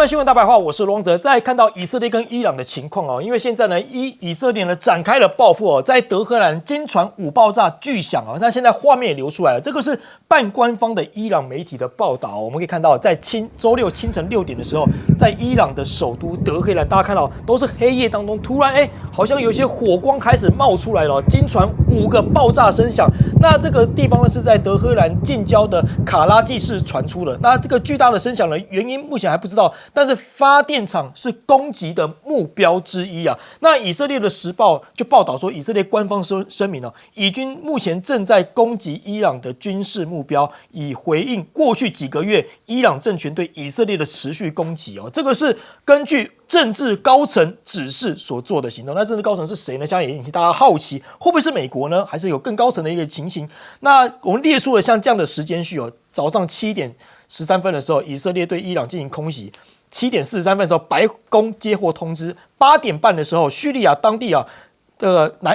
看新闻大白话，我是龙泽。再看到以色列跟伊朗的情况哦，因为现在呢，以色列呢展开了报复哦，在德黑兰经传5爆炸巨响哦，那现在画面也流出来了，这个是半官方的伊朗媒体的报道、哦。我们可以看到，在周六清晨6点的时候，在伊朗的首都德黑兰，大家看到都是黑夜当中，突然好像有一些火光开始冒出来了、哦，经传5个爆炸声响。那这个地方呢是在德黑兰近郊的卡拉季市传出的。那这个巨大的声响呢，原因目前还不知道，但是发电厂是攻击的目标之一啊。那以色列的时报就报道说，以色列官方声明哦，以军目前正在攻击伊朗的军事目标，以回应过去几个月伊朗政权对以色列的持续攻击哦。这个是根据政治高层指示所做的行动。那政治高层是谁呢？现在也引起大家好奇，会不会是美国呢？还是有更高层的一个情形？那我们列出了像这样的时间序哦，早上7点13分的时候，以色列对伊朗进行空袭。7点43分的时候，白宫接获通知。8点半的时候，叙利亚当地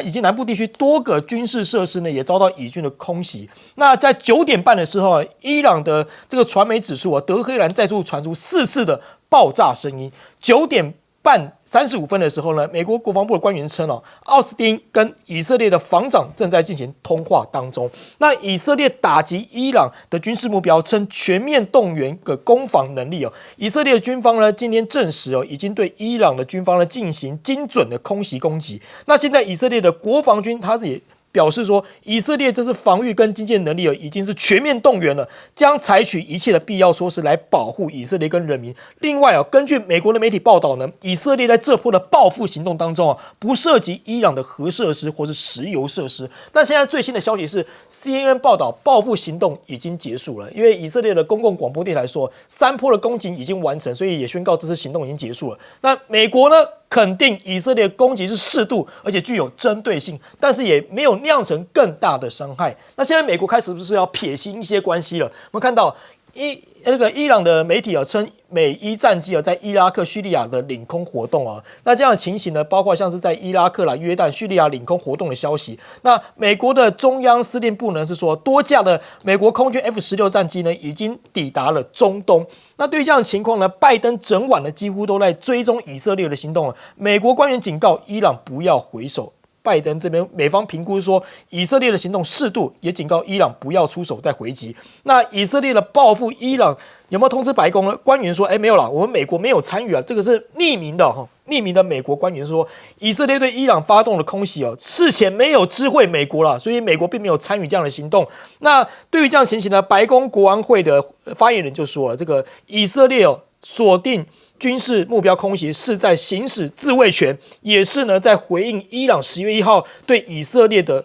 以及南部地区多个军事设施呢，也遭到以军的空袭。那在9点半的时候，伊朗的这个传媒指数啊，德黑兰再度传出4次的爆炸声音。9点半35分的时候呢，美国国防部的官员称奥斯汀跟以色列的防长正在进行通话当中。那以色列打击伊朗的军事目标，称全面动员的攻防能力哦。以色列的军方呢，今天证实已经对伊朗的军方呢进行精准的空袭攻击。那现在以色列的国防军他也表示说，以色列这次防御跟经济能力已经是全面动员了，将采取一切的必要措施来保护以色列跟人民。另外根据美国的媒体报道呢，以色列在这波的报复行动当中不涉及伊朗的核设施或是石油设施。但现在最新的消息是 CNN 报道报复行动已经结束了，因为以色列的公共广播电台说3波的攻击已经完成，所以也宣告这次行动已经结束了。那美国呢，肯定以色列攻击是适度，而且具有针对性，但是也没有酿成更大的伤害。那现在美国开始是不是要撇清一些关系了？我们看到伊朗的媒体称美伊战机在伊拉克、叙利亚的领空活动啊。那这样的情形呢，包括像是在伊拉克、约旦、叙利亚领空活动的消息。那美国的中央司令部呢是说，多架的美国空军 F-16战机呢已经抵达了中东。那对于这样的情况呢，拜登整晚呢几乎都在追踪以色列的行动。美国官员警告伊朗不要回手。拜登这边美方评估说，以色列的行动适度，也警告伊朗不要出手再回击。那以色列的报复，伊朗有没有通知白宫呢？官员说，没有啦，我们美国没有参与啊，这个是匿名的美国官员说，以色列对伊朗发动的空袭事前没有知会美国啦，所以美国并没有参与这样的行动。那对于这样的情形呢，白宫国安会的发言人就说了，这个以色列锁定军事目标空袭是在行使自卫权，也是呢在回应伊朗10月1号对以色列的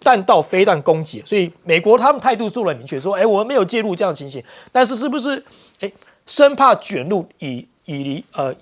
弹道飞弹攻击。所以美国他们态度做了明确，说我们没有介入这样的情形，但是是不是生怕卷入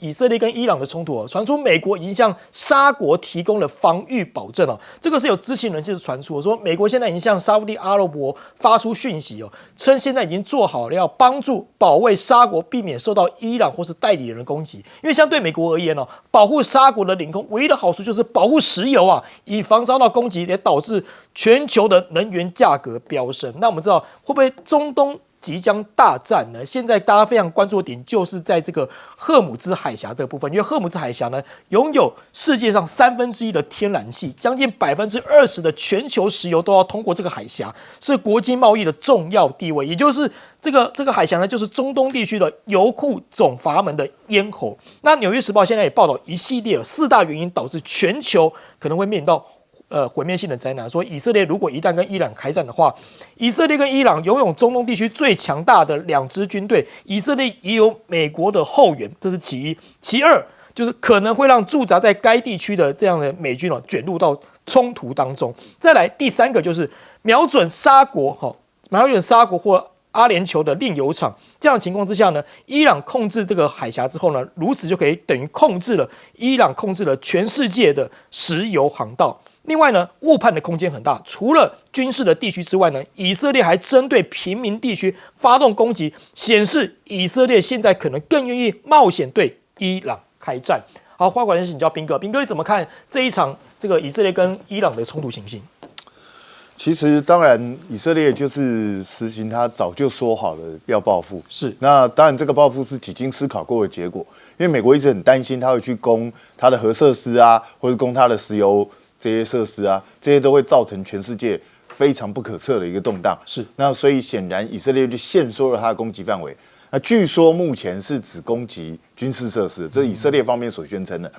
以色列跟伊朗的冲突传出美国已经向沙国提供了防御保证这个是有知情人士传出说，美国现在已经向沙烏地阿拉伯发出讯息称现在已经做好了要帮助保卫沙国避免受到伊朗或是代理人的攻击。因为相对美国而言保护沙国的领空唯一的好处就是保护石油以防遭到攻击，也导致全球的能源价格飙升。那我们知道会不会中东即将大战呢？现在大家非常关注的点就是在这个赫姆兹海峡这个部分，因为赫姆兹海峡呢拥有世界上1/3的天然气，将近20%的全球石油都要通过这个海峡，是国际贸易的重要地位。也就是这个海峡呢，就是中东地区的油库总阀门的咽喉。那《纽约时报》现在也报道一系列4大原因导致全球可能会面临到毁灭性的灾难，说以色列如果一旦跟伊朗开战的话，以色列跟伊朗拥有中东地区最强大的2支军队，以色列也有美国的后援，这是其一。其二就是可能会让驻扎在该地区的这样的美军卷入到冲突当中。再来第3个就是瞄准沙国或阿联酋的炼油厂，这样的情况之下呢，伊朗控制这个海峡之后呢，如此就可以等于伊朗控制了全世界的石油航道。另外呢，误判的空间很大。除了军事的地区之外呢，以色列还针对平民地区发动攻击，显示以色列现在可能更愿意冒险对伊朗开战。好，花管人请教彬哥，彬哥你怎么看这一场这个以色列跟伊朗的冲突情形？其实当然，以色列就是实行他早就说好了要报复。是，那当然这个报复是几经思考过的结果，因为美国一直很担心他会去攻他的核设施啊，或者攻他的石油这些设施啊，这些都会造成全世界非常不可测的一个动荡。是，那所以显然以色列就限缩了他的攻击范围。那据说目前是只攻击军事设施，这是以色列方面所宣称的。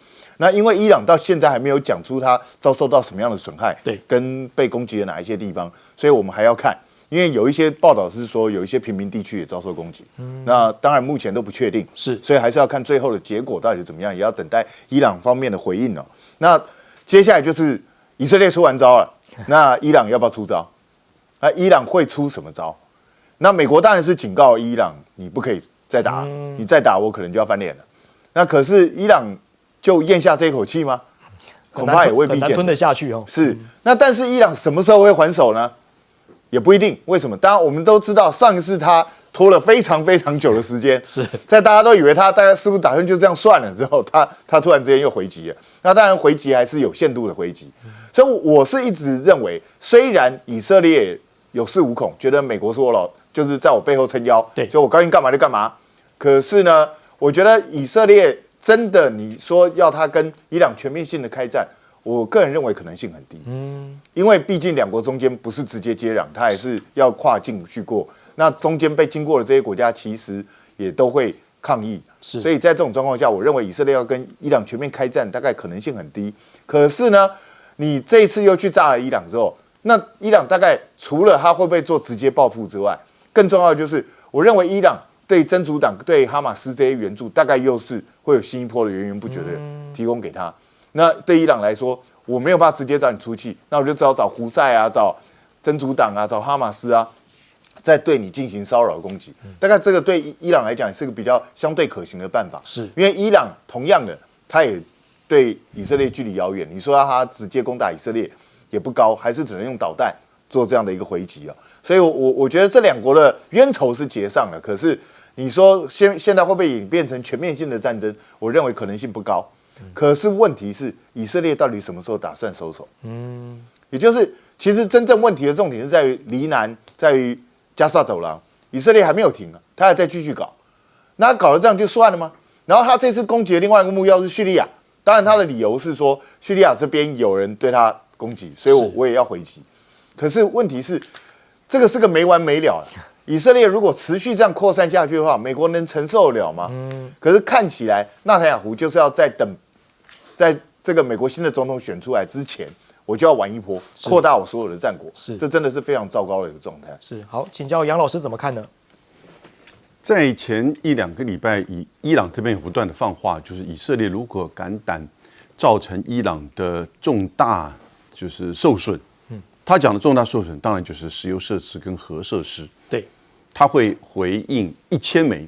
那因为伊朗到现在还没有讲出他遭受到什么样的损害，对，跟被攻击的哪一些地方，所以我们还要看，因为有一些报道是说有一些平民地区也遭受攻击，那当然目前都不确定，是，所以还是要看最后的结果到底怎么样，也要等待伊朗方面的回应哦。那接下来就是以色列出完招了，那伊朗要不要出招？那伊朗会出什么招？那美国当然是警告伊朗，你不可以再打，你再打我可能就要翻脸了。那可是伊朗就咽下这一口气吗？恐怕也未必很难吞得下去哦。是，那但是伊朗什么时候会还手呢？也不一定。为什么？当然我们都知道，上一次他拖了非常非常久的时间，是在大家都以为他大概是不是打算就这样算了之后，他突然之间又回击了。那当然回击还是有限度的回击。所以我是一直认为，虽然以色列有恃无恐，觉得美国是我就是在我背后撑腰，对，所以我高兴干嘛就干嘛。可是呢，我觉得以色列真的你说要他跟伊朗全面性的开战，我个人认为可能性很低。因为毕竟两国中间不是直接接壤，它还是要跨境去过。那中间被经过的这些国家，其实也都会抗议。是，所以在这种状况下，我认为以色列要跟伊朗全面开战，大概可能性很低。可是呢，你这一次又去炸了伊朗之后，那伊朗大概除了他会不会做直接报复之外，更重要的就是，我认为伊朗对真主党、对哈马斯这些援助，大概又是会有新一波的源源不绝的提供给他。那对伊朗来说，我没有办法直接找你出气，那我就只好找胡塞啊、找真主党啊、找哈马斯啊，再对你进行骚扰攻击。大概这个对伊朗来讲是个比较相对可行的办法，是因为伊朗同样的，他也对以色列距离遥远，你说要他直接攻打以色列也不高，还是只能用导弹做这样的一个回击啊。所以我觉得这两国的冤仇是结上了，可是你说现在会不会演变成全面性的战争？我认为可能性不高。可是问题是，以色列到底什么时候打算收手？也就是其实真正问题的重点是在于黎南，在于加沙走廊，以色列还没有停啊，他还在继续搞。那他搞了这样就算了吗？然后他这次攻击的另外一个目标是叙利亚，当然他的理由是说叙利亚这边有人对他攻击，所以我也要回击。可是问题是，这个是个没完没了。以色列如果持续这样扩散下去的话，美国能承受得了吗？可是看起来纳坦雅胡就是要在这个美国新的总统选出来之前，我就要玩一波，扩大我所有的战果。是，这真的是非常糟糕的一个状态。是，好，请教杨老师怎么看呢？在前1-2个礼拜，伊朗这边有不断的放话，就是以色列如果胆造成伊朗的重大就是受损，他讲的重大受损，当然就是石油设施跟核设施。对，他会回应1000枚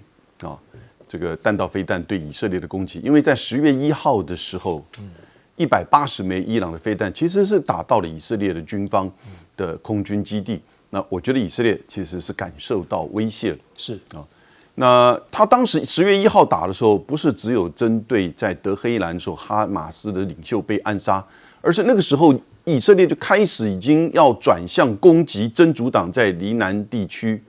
这个弹道飞弹对以色列的攻击，因为在10月1号的时候，180枚伊朗的飞弹其实是打到了以色列的军方的空军基地。那我觉得以色列其实是感受到威胁了，是啊。那他当时10月1号打的时候，不是只有针对在德黑兰的时候哈马斯的领袖被暗杀，而是那个时候以色列就开始已经要转向攻击真主党在黎南地区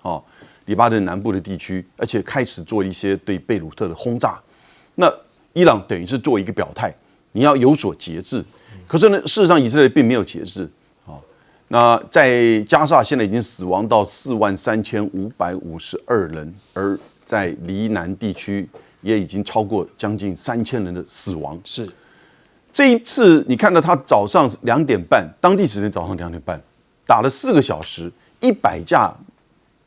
黎巴嫩南部的地区，而且开始做一些对贝鲁特的轰炸。那伊朗等于是做一个表态，你要有所节制。可是呢，事实上以色列并没有节制那在加沙现在已经死亡到43552人，而在黎南地区也已经超过将近3000人的死亡。是这一次，你看到他早上2点半，当地时间早上2点半，打了4个小时，100架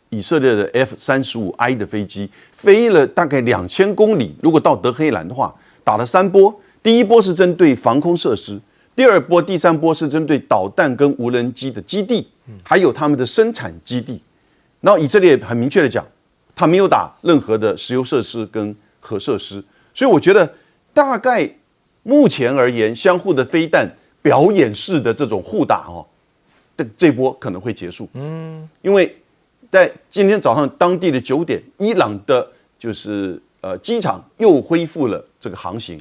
以色列的 F-35I 的飞机飞了大概2000公里。如果到德黑兰的话，打了3波，第一波是针对防空设施。第二波、第三波是针对导弹跟无人机的基地，还有他们的生产基地。然后以色列很明确的讲，他没有打任何的石油设施跟核设施。所以我觉得大概目前而言，相互的飞弹表演式的这种互打这波可能会结束。因为在今天早上当地的9点，伊朗的就是机场又恢复了这个航行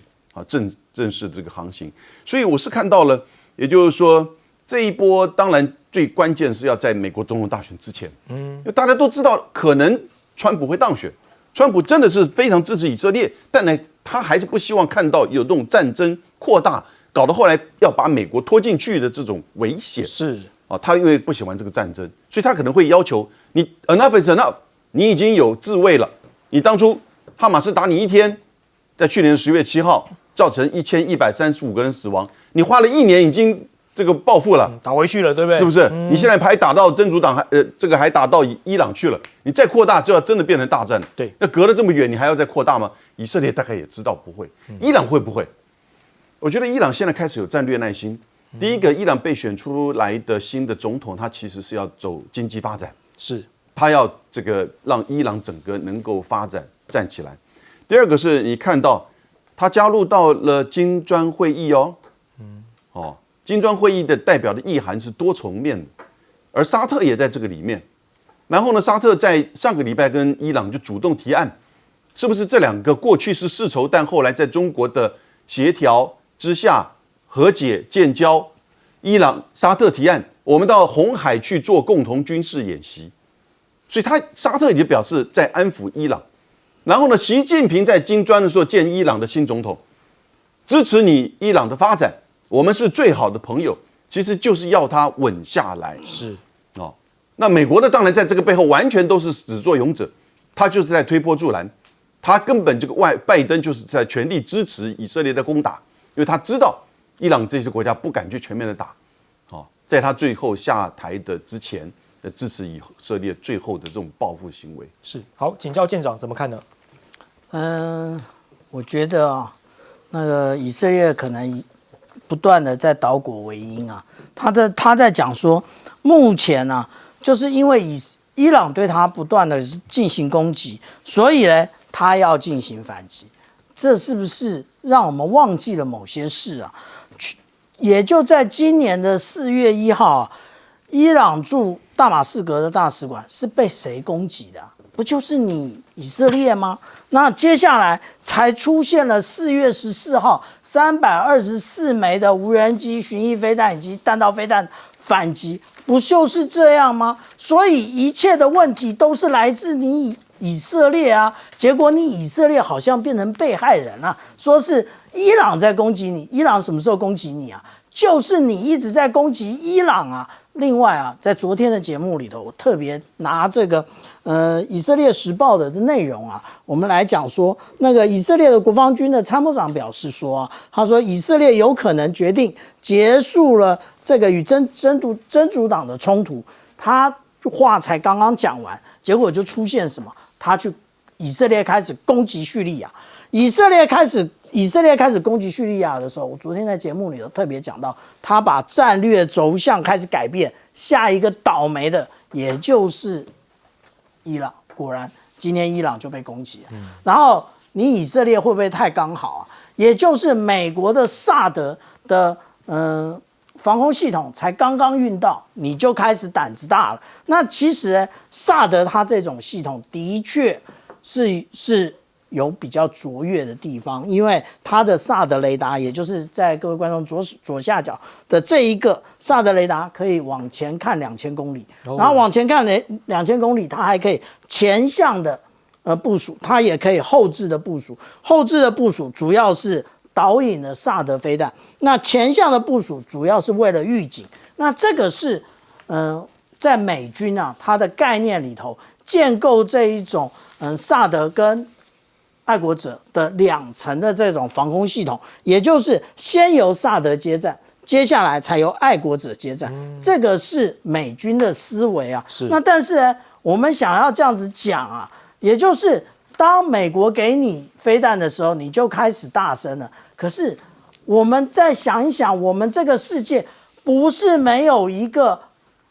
正式这个航行，所以我是看到了，也就是说，这一波当然最关键是要在美国总统大选之前，因为大家都知道可能川普会当选，川普真的是非常支持以色列，但呢，他还是不希望看到有这种战争扩大，搞得后来要把美国拖进去的这种危险。是啊，他因为不喜欢这个战争，所以他可能会要求你 enough is enough， 你已经有自卫了，你当初哈马斯打你一天，在去年10月7号造成1135个人死亡，你花了1年已经这个报复了，打回去了，对不对？是不是？你现在还打到真主党，这个还打到伊朗去了，你再扩大就要真的变成大战了。对，那隔了这么远，你还要再扩大吗？以色列大概也知道不会，伊朗会不会？我觉得伊朗现在开始有战略耐心。第一个，伊朗被选出来的新的总统，他其实是要走经济发展，是他要这个让伊朗整个能够发展站起来。第二个是你看到他加入到了金砖会议哦，金砖会议的代表的意涵是多重面的，而沙特也在这个里面。然后呢，沙特在上个礼拜跟伊朗就主动提案，是不是这两个过去是世仇，但后来在中国的协调之下和解建交，沙特提案，我们到红海去做共同军事演习，所以沙特也表示在安抚伊朗。然后呢，习近平在金砖的时候见伊朗的新总统，支持你伊朗的发展，我们是最好的朋友，其实就是要他稳下来。是哦，那美国呢，当然在这个背后完全都是始作俑者，他就是在推波助澜，他根本这个拜登就是在全力支持以色列的攻打，因为他知道伊朗这些国家不敢去全面的打，在他最后下台的之前的支持以色列最后的这种报复行为。是好，请教舰长怎么看呢？我觉得啊，那个以色列可能不断的在倒果为因啊，他在讲说，目前啊，就是因为伊朗对他不断的进行攻击，所以呢，他要进行反击，这是不是让我们忘记了某些事啊？也就在今年的4月1号啊，伊朗驻大马士革的大使馆是被谁攻击的啊？不就是你以色列吗？那接下来才出现了4月14号324枚的无人机巡弋飞弹以及弹道飞弹反击，不就是这样吗？所以一切的问题都是来自你以色列啊，结果你以色列好像变成被害人了，说是伊朗在攻击你，伊朗什么时候攻击你啊？就是你一直在攻击伊朗啊！另外啊，在昨天的节目里头，我特别拿这个以色列时报的内容啊，我们来讲说，那个以色列的国防军的参谋长表示说啊，他说以色列有可能决定结束了这个与真主党的冲突，他话才刚刚讲完，结果就出现什么？以色列开始攻击叙利亚，以色列开始攻击叙利亚的时候，我昨天在节目里头特别讲到，他把战略轴向开始改变，下一个倒霉的也就是伊朗。果然，今天伊朗就被攻击了。然后你以色列会不会太刚好啊？也就是美国的萨德的防空系统才刚刚运到，你就开始胆子大了。那其实萨德它这种系统的确是有比较卓越的地方，因为它的萨德雷达，也就是在各位观众左下角的这一个萨德雷达，可以往前看2000公里，然后往前看2000公里，它还可以前向的部署，它也可以后置的部署。后置的部署主要是导引的萨德飞弹，那前向的部署主要是为了预警。那这个是在美军啊它的概念里头建构这一种萨德跟爱国者的2层的这种防空系统，也就是先由萨德接战，接下来才由爱国者接战。这个是美军的思维啊。那但是呢，我们想要这样子讲啊，也就是当美国给你飞弹的时候，你就开始大声了。可是我们再想一想，我们这个世界不是没有一个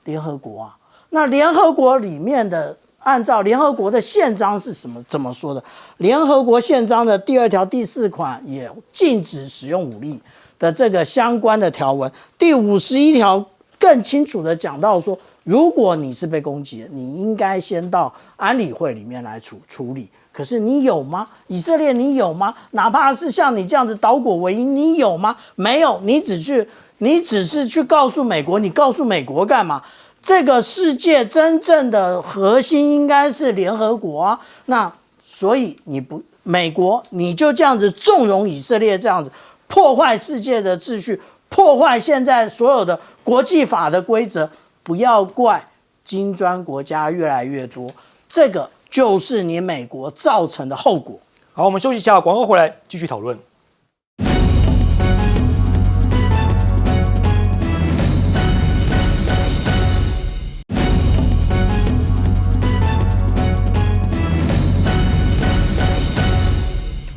联合国啊？那联合国里面的，按照联合国的宪章是怎么说的？联合国宪章的第2条第4款也禁止使用武力的这个相关的条文，第51条更清楚的讲到说，如果你是被攻击的，你应该先到安理会里面来处理。可是你有吗？以色列你有吗？哪怕是像你这样子倒果为因，你有吗？没有，你只是去告诉美国，你告诉美国干嘛？这个世界真正的核心应该是联合国啊。那所以美国你就这样子纵容以色列这样子破坏世界的秩序，破坏现在所有的国际法的规则，不要怪金砖国家越来越多，这个就是你美国造成的后果。好，我们休息一下，广告回来继续讨论。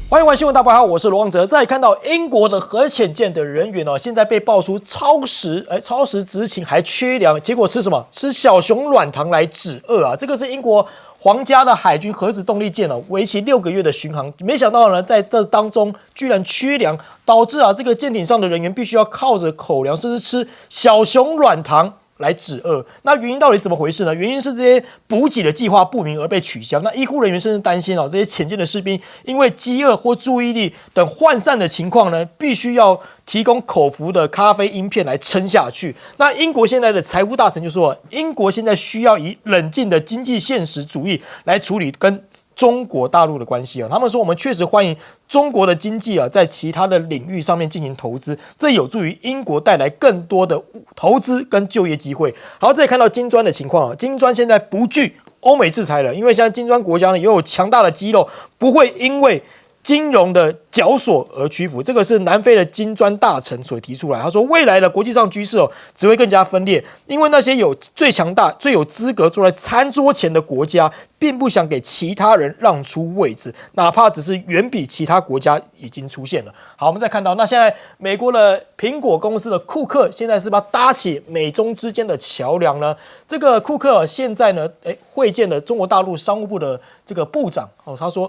欢迎玩新闻大爆炸，我是罗旺哲。再看到英国的核潜舰的人员现在被爆出超时执勤还缺粮，结果吃什么？吃小熊软糖来止饿啊！这个是英国皇家的海军核子动力舰为期6个月的巡航，没想到呢，在这当中居然缺粮，导致这个舰艇上的人员必须要靠着口粮，甚至吃小熊软糖来止饿。那原因到底怎么回事呢？原因是这些补给的计划不明而被取消。那医护人员甚至担心这些潜舰的士兵因为饥饿或注意力等涣散的情况呢，必须要提供口服的咖啡因片来撑下去。那英国现在的财务大臣就说，英国现在需要以冷静的经济现实主义来处理跟中国大陆的关系他们说，我们确实欢迎中国的经济在其他的领域上面进行投资，这有助于英国带来更多的投资跟就业机会。好，这里看到金砖的情况金砖现在不惧欧美制裁了，因为现在金砖国家呢也有强大的肌肉，不会因为金融的绞索而屈服。这个是南非的金砖大臣所提出来，他说未来的国际上局势只会更加分裂，因为那些有最强大、最有资格坐在餐桌前的国家，并不想给其他人让出位置，哪怕只是远比其他国家已经出现了。好，我们再看到，那现在美国的苹果公司的库克现在是不是要搭起美中之间的桥梁呢？这个库克现在呢，会见了中国大陆商务部的这个部长他说，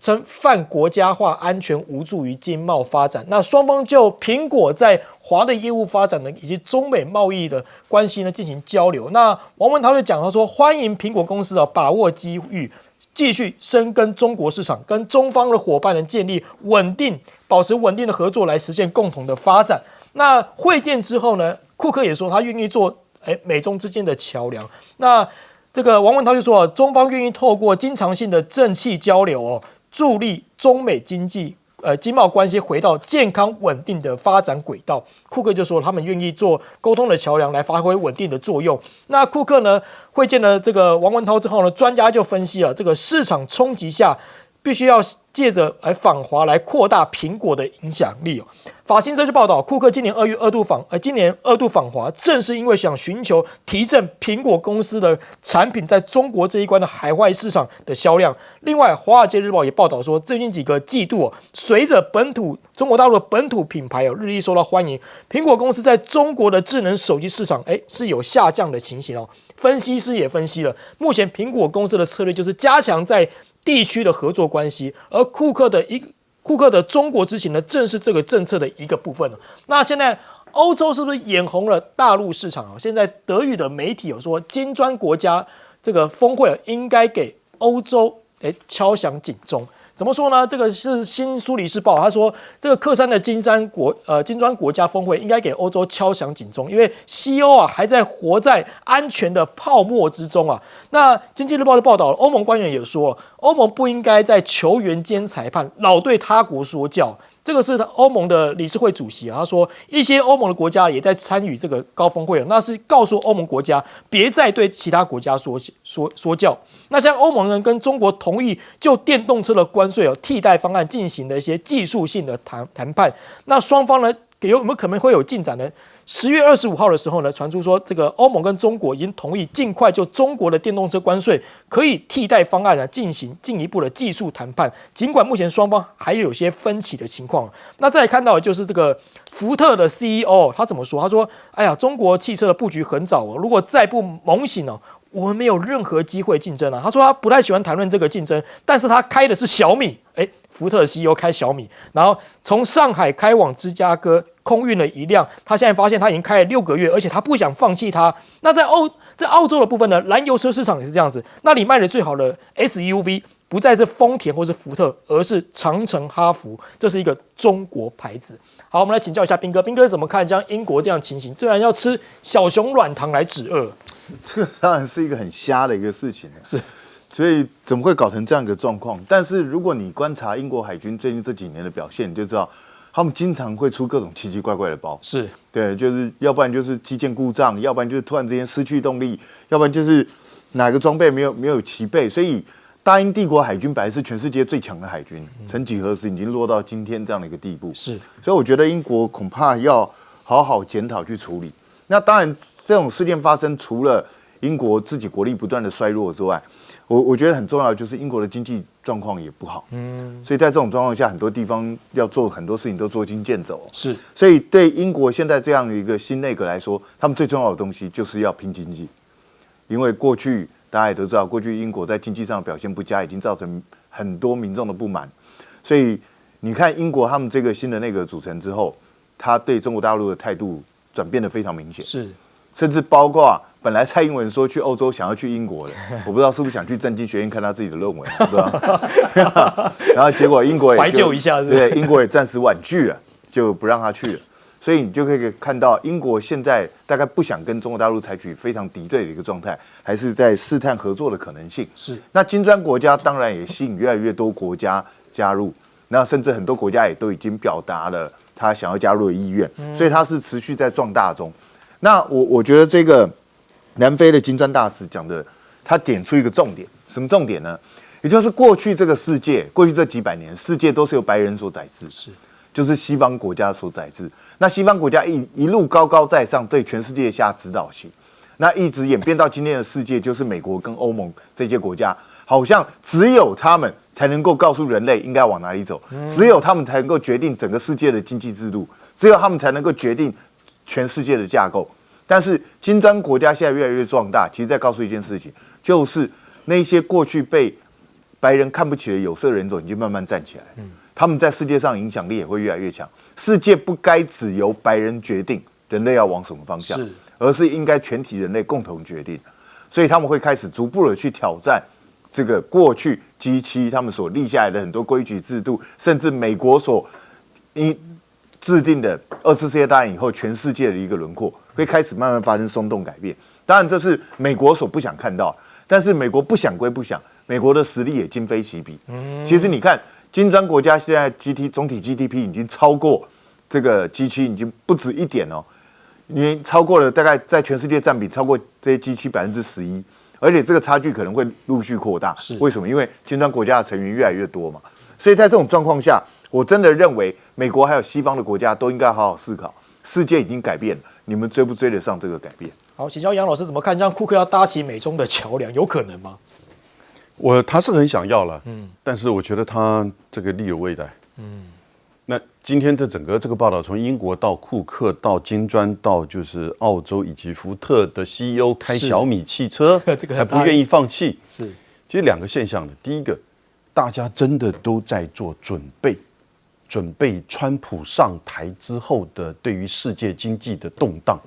称泛国家化安全无助于经贸发展。那双方就苹果在华的业务发展呢，以及中美贸易的关系呢进行交流。那王文涛就讲，他说欢迎苹果公司把握机遇，继续深耕中国市场，跟中方的伙伴人建立保持稳定的合作，来实现共同的发展。那会见之后呢，库克也说他愿意做美中之间的桥梁。那这个王文涛就说，中方愿意透过经常性的正气交流助力中美经贸关系回到健康稳定的发展轨道。库克就说他们愿意做沟通的桥梁，来发挥稳定的作用。那库克呢会见了这个王文涛之后呢，专家就分析了这个市场冲击下，必须要借着访华来扩大苹果的影响力法新社就报道，库克今年二度访华，正是因为想寻求提振苹果公司的产品在中国这一关的海外市场的销量。另外，《华尔街日报》也报道说，最近几个季度随着中国大陆的本土品牌日益受到欢迎，苹果公司在中国的智能手机市场是有下降的情形分析师也分析了，目前苹果公司的策略就是加强在地区的合作关系，而库克的中国之行呢，正是这个政策的一个部分那现在欧洲是不是眼红了大陆市场现在德语的媒体有说，金砖国家这个峰会应该给欧洲敲响警钟。怎么说呢？这个是新苏黎世报，他说这个克山的金砖国家峰会应该给欧洲敲响警钟，因为西欧还在活在安全的泡沫之中那经济日报的报道，欧盟官员也说，欧盟不应该在球员兼裁判，老对他国说教。这个是欧盟的理事会主席他说一些欧盟的国家也在参与这个高峰会那是告诉欧盟国家别再对其他国家说教。那像欧盟人跟中国同意就电动车的关税替代方案进行的一些技术性的谈判，那双方呢有没有可能会有进展呢？10月25号的时候呢，传出说这个欧盟跟中国已经同意尽快就中国的电动车关税可以替代方案进行进一步的技术谈判，尽管目前双方还有些分歧的情况。那再来看到的就是这个福特的 CEO 他怎么说？他说：“哎呀，中国汽车的布局很早如果再不猛醒我们没有任何机会竞争他说他不太喜欢谈论这个竞争，但是他开的是小米，福特的 CEO 开小米，然后从上海开往芝加哥空运了一辆，他现在发现他已经开了6个月，而且他不想放弃它。那在澳洲的部分呢，燃油车市场也是这样子，那里卖的最好的 SUV 不再是丰田或是福特，而是长城、哈弗，这是一个中国牌子。好，我们来请教一下彬哥，彬哥怎么看这样英国这样情形？虽然要吃小熊软糖来止饿，这个当然是一个很瞎的一个事情，是，所以怎么会搞成这样一个状况？但是如果你观察英国海军最近这几年的表现，你就知道他们经常会出各种奇奇怪怪的包。是对，就是要不然就是机件故障，要不然就是突然之间失去动力，要不然就是哪个装备没有齐备。所以大英帝国海军本来是全世界最强的海军，曾几何时已经落到今天这样的一个地步。是，所以我觉得英国恐怕要好好检讨去处理。那当然，这种事件发生，除了英国自己国力不断的衰弱之外，我觉得很重要的就是英国的经济状况也不好。所以在这种状况下，很多地方要做很多事情都捉襟见肘。是，所以对英国现在这样一个新内阁来说，他们最重要的东西就是要拼经济，因为过去大家也都知道，过去英国在经济上表现不佳，已经造成很多民众的不满。所以你看，英国他们这个新的内阁组成之后，他对中国大陆的态度转变得非常明显，是，甚至包括本来蔡英文说去欧洲想要去英国的，我不知道是不是想去政经学院看他自己的论文，对吧？然后结果英国也怀旧一下是不是，对，英国也暂时婉拒了，就不让他去了。所以你就可以看到，英国现在大概不想跟中国大陆采取非常敌对的一个状态，还是在试探合作的可能性。是，那金砖国家当然也吸引越来越多国家加入，那甚至很多国家也都已经表达了他想要加入的意愿，所以他是持续在壮大中。那我觉得这个南非的金砖大使讲的，他点出一个重点，什么重点呢？也就是过去这个世界，过去这几百年，世界都是由白人所宰制，是，就是西方国家所宰制。那西方国家一路高高在上，对全世界下指导性，那一直演变到今天的世界，就是美国跟欧盟这些国家，好像只有他们才能够告诉人类应该往哪里走，只有他们才能够决定整个世界的经济制度，只有他们才能够决定全世界的架构。但是金砖国家现在越来越壮大，其实在告诉一件事情，就是那些过去被白人看不起的有色人种已经慢慢站起来，他们在世界上影响力也会越来越强。世界不该只由白人决定人类要往什么方向，而是应该全体人类共同决定。所以他们会开始逐步的去挑战这个过去G7他们所立下来的很多规矩制度，甚至美国所制定的2次世界大战以后全世界的一个轮廓，会开始慢慢发生松动改变。当然这是美国所不想看到，但是美国不想归不想，美国的实力也今非昔比。其实你看金砖国家现在总体 GDP 已经超过这个G7，已经不止一点哦，因为超过了大概在全世界占比超过这些G7 11%，而且这个差距可能会陆续扩大。为什么？因为金砖国家的成员越来越多嘛。所以在这种状况下，我真的认为美国还有西方的国家都应该好好思考，世界已经改变了，你们追不追得上这个改变？好，请教杨老师怎么看？让库克要搭起美中的桥梁，有可能吗？他是很想要了，但是我觉得他这个力有未逮。那今天的整个这个报道，从英国到库克到金砖到就是澳洲以及福特的 CEO 开小米汽车，这个还不愿意放弃。是，其实两个现象的，第一个，大家真的都在做准备川普上台之后的对于世界经济的动荡。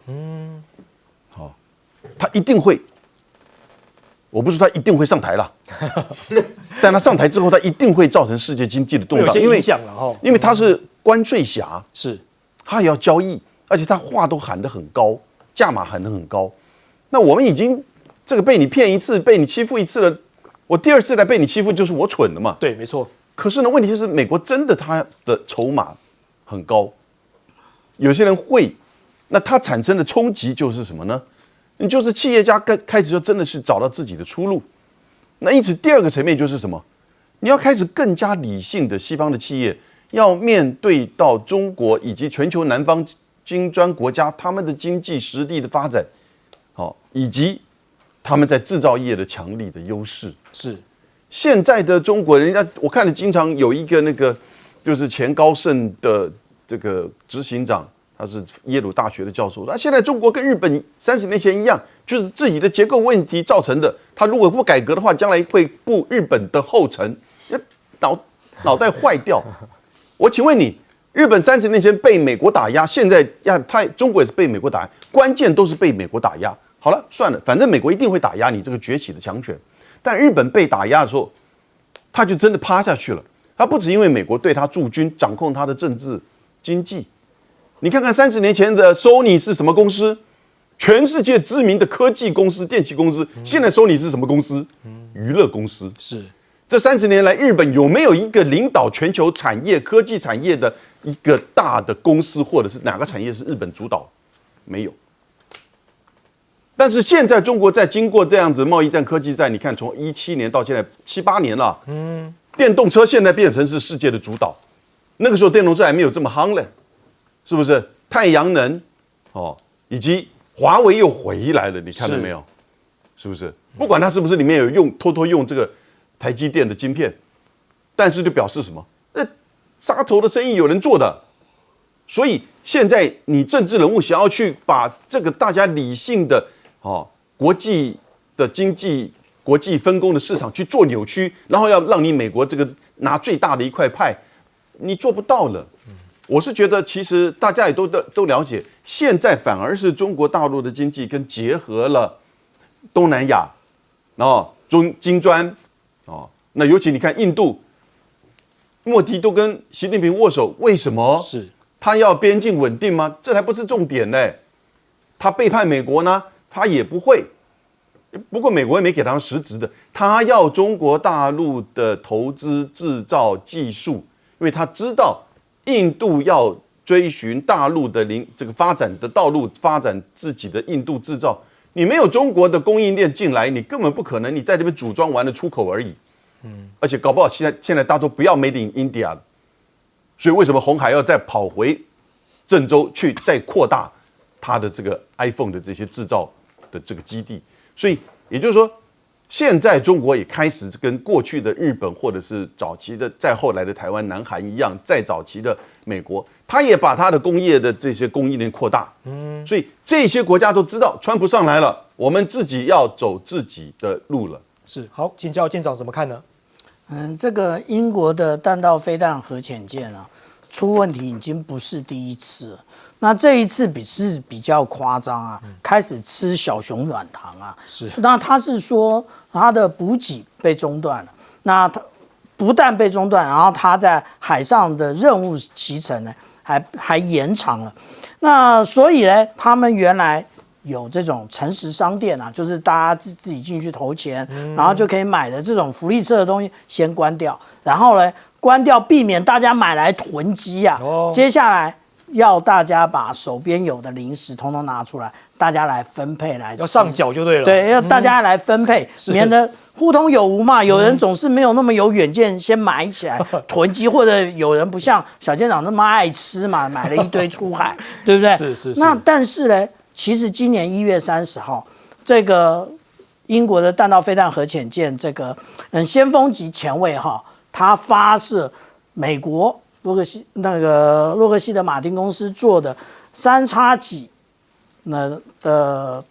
好，他一定会。我不是说他一定会上台了，但他上台之后，他一定会造成世界经济的动荡，因为他是关税侠，是，他也要交易，而且他话都喊得很高，价码喊得很高。那我们已经这个被你骗一次，被你欺负一次了，我第二次来被你欺负，就是我蠢了嘛？对，没错。可是呢，问题就是美国真的他的筹码很高，有些人会，那它产生的冲击就是什么呢？你就是企业家开始就真的是找到自己的出路，那因此第二个层面就是什么？你要开始更加理性的西方的企业要面对到中国以及全球南方金砖国家他们的经济实力的发展，好，以及他们在制造业的强力的优势。是现在的中国人家，我看了经常有一个那个就是前高盛的这个执行长。他是耶鲁大学的教授。那现在中国跟日本30年前一样，就是自己的结构问题造成的。他如果不改革的话，将来会步日本的后尘，脑袋坏掉。我请问你，日本30年前被美国打压，现在中国也是被美国打压，关键都是被美国打压。好了，算了，反正美国一定会打压你这个崛起的强权。但日本被打压的时候，他就真的趴下去了。他不只因为美国对他驻军，掌控他的政治经济。你看看30年前的 Sony 是什么公司？全世界知名的科技公司、电器公司。现在 Sony 是什么公司？娱乐公司。是。这30年来，日本有没有一个领导全球产业、科技产业的一个大的公司，或者是哪个产业是日本主导？没有。但是现在中国在经过这样子贸易战、科技战，你看从17年到现在7、8年了，电动车现在变成是世界的主导。那个时候电动车还没有这么夯嘞，是不是？太阳能，以及华为又回来了，你看到没有？是不是？不管它是不是里面有偷偷用这个台积电的晶片，但是就表示什么？那杀头的生意有人做的，所以现在你政治人物想要去把这个大家理性的国际的经济、国际分工的市场去做扭曲，然后要让你美国这个拿最大的一块派，你做不到了。我是觉得，其实大家也都了解，现在反而是中国大陆的经济跟结合了东南亚，金砖，那尤其你看印度，莫迪都跟习近平握手，为什么？是他要边境稳定吗？这还不是重点呢。他背叛美国呢？他也不会。不过美国也没给他们实质的，他要中国大陆的投资、制造、技术，因为他知道印度要追寻大陆的这个发展的道路，发展自己的印度制造。你没有中国的供应链进来，你根本不可能，你在这边组装完了出口而已。而且搞不好现在大家都不要 Made in India 了，所以为什么鸿海要再跑回郑州去再扩大它的这个 iPhone 的这些制造的这个基地？所以也就是说，现在中国也开始跟过去的日本或者是早期的再后来的台湾、南韩一样，再早期的美国，他也把他的工业的这些供应链扩大。所以这些国家都知道，川普上来了，我们自己要走自己的路了。是好，请教舰长怎么看呢？这个英国的弹道飞弹核潜舰啊，出问题已经不是第一次了。那这一次是比较夸张啊，开始吃小熊软糖啊。是，那他是说他的补给被中断了，那他不但被中断，然后他在海上的任务期程呢还延长了。那所以呢，他们原来有这种诚实商店啊，就是大家自己进去投钱，然后就可以买的这种福利社的东西先关掉，然后呢关掉，避免大家买来囤积啊。接下来要大家把手边有的零食统统拿出来，大家来分配来吃，要上缴就对了。对，要大家来分配，免得互通有无嘛。有人总是没有那么有远见，先买起来囤积，或者有人不像小舰长那么爱吃嘛，买了一堆出海，对不对？是。那但是呢，其实今年1月30号，这个英国的弹道飞弹核潜舰这个先锋级前卫号，它发射美国洛克希德马丁公司做的3X几的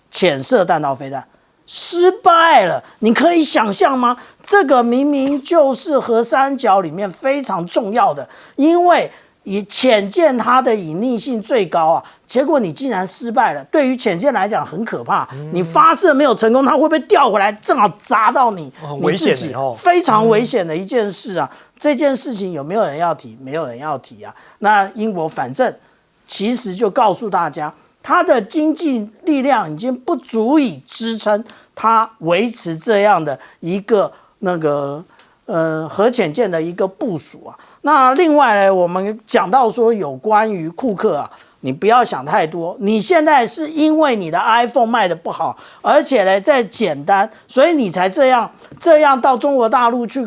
潜射弹道飞弹失败了。你可以想象吗？这个明明就是核三角里面非常重要的，因为以潜舰它的隐匿性最高啊，结果你竟然失败了。对于潜舰来讲很可怕，你发射没有成功，它会不会掉回来正好砸到你？危险的非常危险的一件事啊！这件事情有没有人要提？没有人要提啊。那英国反正其实就告诉大家，它的经济力量已经不足以支撑它维持这样的一个核潜舰的一个部署啊。那另外呢，我们讲到说有关于库克啊，你不要想太多。你现在是因为你的 iPhone 卖的不好，而且呢再简单，所以你才这样到中国大陆去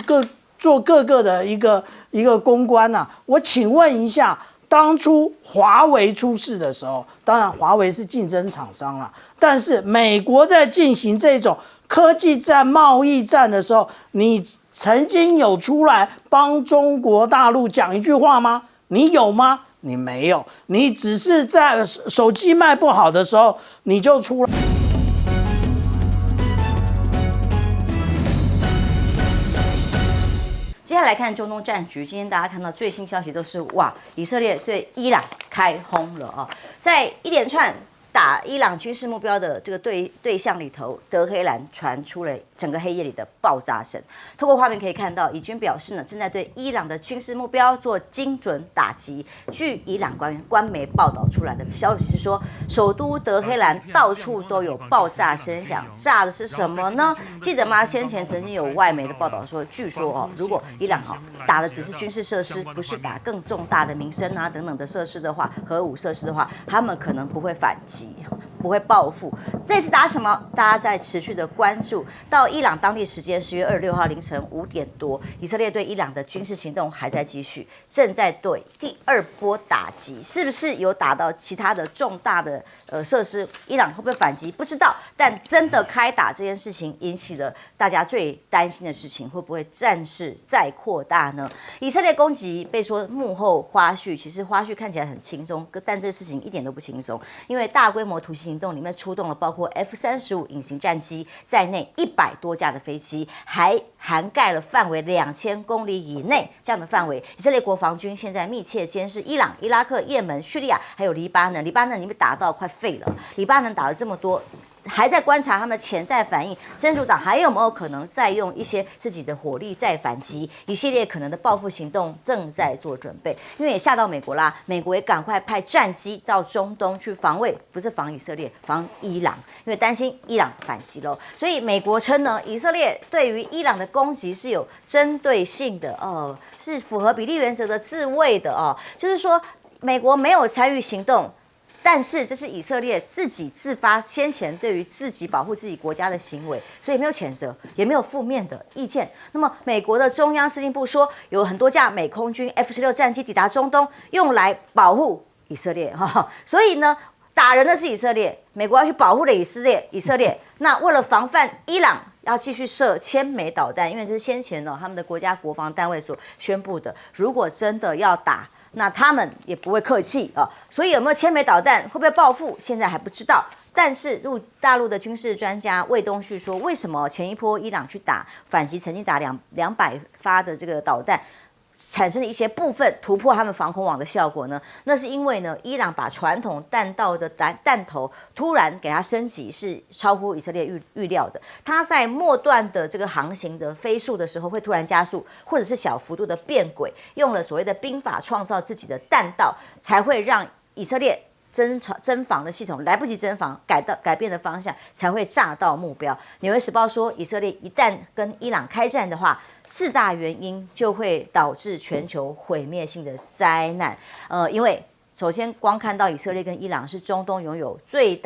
做各个的一个公关啊。我请问一下，当初华为出事的时候，当然华为是竞争厂商啦，但是美国在进行这种科技战、贸易战的时候，你曾经有出来帮中国大陆讲一句话吗？你有吗？你没有，你只是在手机卖不好的时候你就出来。接下来看中东战局，今天大家看到最新消息都是以色列对伊朗开轰了啊！在一连串打伊朗军事目标的这个对象里头，德黑兰传出了整个黑夜里的爆炸声。透过画面可以看到，以军表示呢，正在对伊朗的军事目标做精准打击。据伊朗官媒报道出来的消息是说，首都德黑兰到处都有爆炸声响，炸的是什么呢？记得吗？先前曾经有外媒的报道说，据说如果伊朗打的只是军事设施，不是打更重大的民生啊等等的设施的话，核武设施的话，他们可能不会反击。不会报复。这次打什么？大家在持续的关注。到伊朗当地时间10月26号凌晨5点多，以色列对伊朗的军事行动还在继续，正在对第2波打击。是不是有打到其他的重大的设施？伊朗会不会反击？不知道。但真的开打这件事情，引起了大家最担心的事情，会不会战事再扩大呢？以色列攻击被说幕后花絮，其实花絮看起来很轻松，但这事情一点都不轻松，因为大规模突袭行动里面出动了包括 F-35隐形战机在内100多架的飞机，还涵盖了范围2000公里以内这样的范围。以色列国防军现在密切监视伊朗、伊拉克、也门、叙利亚还有黎巴嫩。黎巴嫩你们打到快废了，黎巴嫩打了这么多，还在观察他们潜在反应，真主党还有没有可能再用一些自己的火力再反击？一系列可能的报复行动正在做准备，因为也吓到美国啦，美国也赶快派战机到中东去防卫，不是防以色列，防伊朗，因为担心伊朗反击喽。所以美国称呢，以色列对于伊朗的攻击是有针对性的哦，是符合比例原则的自卫的哦，就是说美国没有参与行动。但是这是以色列自己自发先前对于自己保护自己国家的行为，所以没有谴责，也没有负面的意见。那么美国的中央司令部说，有很多架美空军 F-16战机抵达中东，用来保护以色列所以呢，打人的是以色列，美国要去保护的以色列。那为了防范伊朗要继续射千枚导弹，因为这是先前他们的国家国防单位所宣布的，如果真的要打，那他们也不会客气啊，所以有没有千枚导弹，会不会报复，现在还不知道。但是大陆的军事专家魏东旭说，为什么前一波伊朗去打反击，曾经打200发的这个导弹，产生的一些部分突破他们防空网的效果呢？那是因为呢，伊朗把传统弹道的弹头突然给它升级，是超乎以色列预料的。它在末段的这个航行的飞速的时候会突然加速，或者是小幅度的变轨，用了所谓的兵法创造自己的弹道，才会让以色列侦防的系统来不及侦防，改变的方向，才会炸到目标。纽约时报说，以色列一旦跟伊朗开战的话，4大原因就会导致全球毁灭性的灾难。因为首先光看到以色列跟伊朗是中东拥有最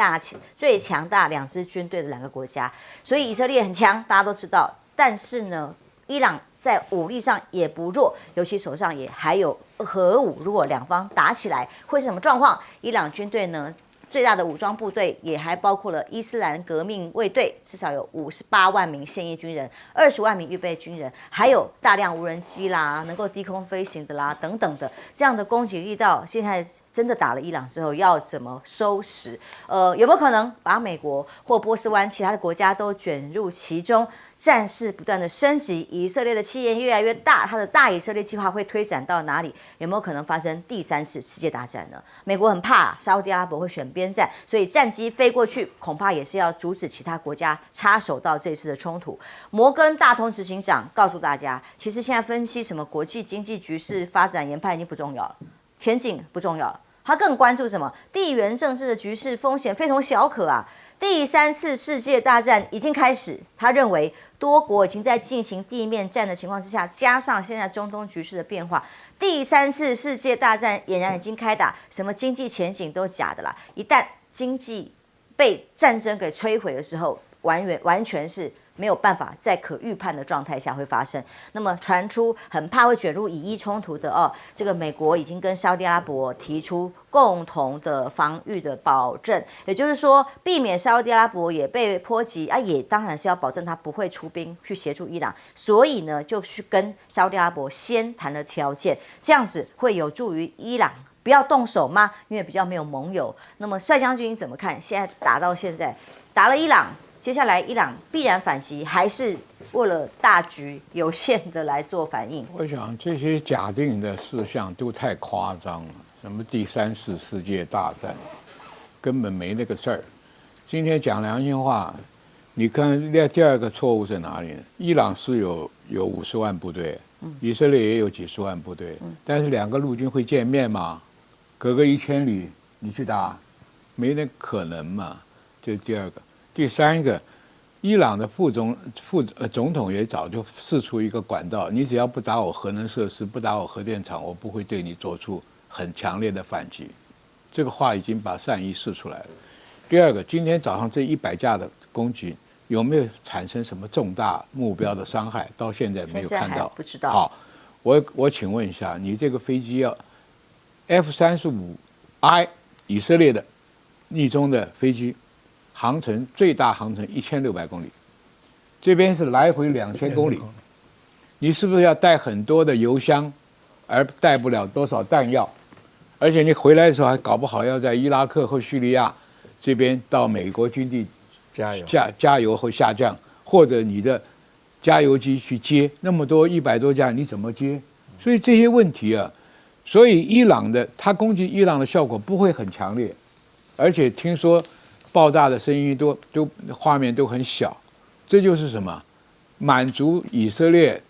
强大2支军队的2个国家，所以以色列很强，大家都知道。但是呢，伊朗在武力上也不弱，尤其手上也还有核武。如果两方打起来，会是什么状况？伊朗军队呢，最大的武装部队也还包括了伊斯兰革命卫队，至少有58万名现役军人，20万名预备军人，还有大量无人机啦，能够低空飞行的啦，等等的这样的攻击力道，现在真的打了伊朗之后，要怎么收拾？有没有可能把美国或波斯湾其他的国家都卷入其中？战事不断的升级，以色列的气焰越来越大，它的大以色列计划会推展到哪里？有没有可能发生第3次世界大战呢？美国很怕沙烏地阿拉伯会选边站，所以战机飞过去，恐怕也是要阻止其他国家插手到这次的冲突。摩根大通执行长告诉大家，其实现在分析什么国际经济局势发展研判已经不重要了，前景不重要了，他更关注什么？地缘政治的局势风险非同小可啊！第3次世界大战已经开始，他认为多国已经在进行地面战的情况之下，加上现在中东局势的变化，第3次世界大战俨然已经开打，什么经济前景都假的啦！一旦经济被战争给摧毁的时候，完全是没有办法在可预判的状态下会发生。那么传出很怕会卷入以伊冲突的这个美国已经跟沙烏地阿拉伯提出共同的防御的保证，也就是说避免沙烏地阿拉伯也被波及啊，也当然是要保证他不会出兵去协助伊朗，所以呢就去跟沙烏地阿拉伯先谈了条件，这样子会有助于伊朗不要动手吗？因为比较没有盟友。那么帅将军你怎么看？现在打到现在，打了伊朗，接下来伊朗必然反击，还是为了大局有限的来做反应？我想这些假定的事项都太夸张了，什么第3次世界大战，根本没那个事儿。今天讲良心话，你看第二个错误在哪里呢？伊朗是有50万部队，以色列也有几十万部队，但是两个陆军会见面吗？隔个1000里你去打，没那可能嘛。这是第二个。第三个，伊朗的总统也早就释出一个管道，你只要不打我核能设施，不打我核电厂，我不会对你做出很强烈的反击。这个话已经把善意释出来了。第二个，今天早上这100架的攻击有没有产生什么重大目标的伤害？到现在没有看到，不知道。好，我请问一下，你这个飞机要 F-35I 以色列的逆中的飞机，最大航程1600公里，这边是来回2000公里，你是不是要带很多的油箱，而带不了多少弹药？而且你回来的时候还搞不好要在伊拉克或叙利亚这边到美国军地加油或下降，或者你的加油机去接那么多100多架，你怎么接？所以这些问题啊，所以他攻击伊朗的效果不会很强烈，而且听说爆炸的声音都画面都很小，这就是什么？满足以色列